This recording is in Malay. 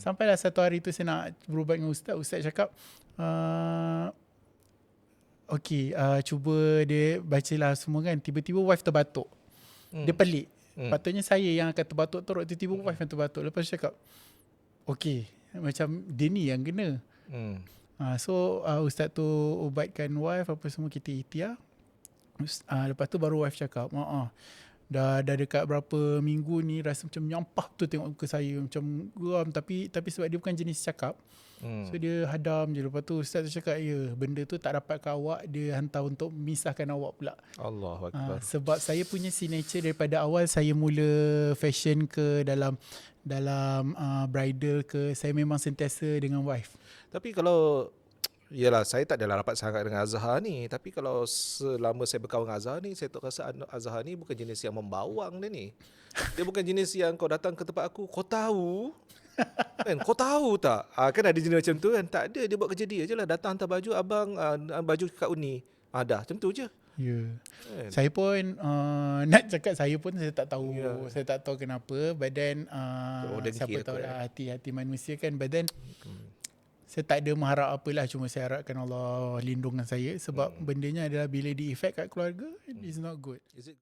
Sampailah satu hari tu saya nak berubat dengan ustaz. Ustaz cakap, cuba dia bacalah semua kan. Tiba-tiba wife terbatuk. Dia pelik. Patutnya saya yang akan terbatuk teruk, tiba-tiba wife yang terbatuk. Lepas tu cakap, macam dia ni yang kena. So ustaz tu ubatkan wife, apa semua, kita ikhtiar. Lepas tu baru wife cakap, dah dekat berapa minggu ni rasa macam nyampah tu tengok muka saya, macam geram, tapi sebab dia bukan jenis cakap, so dia hadam je. Lepas tu ustaz tu cakap, benda tu tak dapat ke awak, dia hantar untuk memisahkan awak pula. Allahu Akbar. Sebab saya punya signature daripada awal, saya mula fashion ke dalam bridal ke, saya memang sentiasa dengan wife. Tapi kalau, yalah, saya tak adalah rapat sangat dengan Azhar ni, tapi kalau selama saya berkawan dengan Azhar ni, saya tak rasa Azhar ni bukan jenis yang membawang dia ni. Dia bukan jenis yang kau datang ke tempat aku, kau tahu kan, kau tahu tak, kan ada jenis macam tu kan. Tak ada, dia buat kerja dia je lah. Datang hantar baju, abang baju kat Uni, dah macam tu je. Kan? Saya pun nak cakap, saya tak tahu, saya tak tahu kenapa, but then siapa tahu lah hati-hati manusia kan. But then saya tak ada mengharap apalah, cuma saya harapkan Allah lindungkan saya, sebab bendanya adalah bila di-effect kat keluarga, it's not good.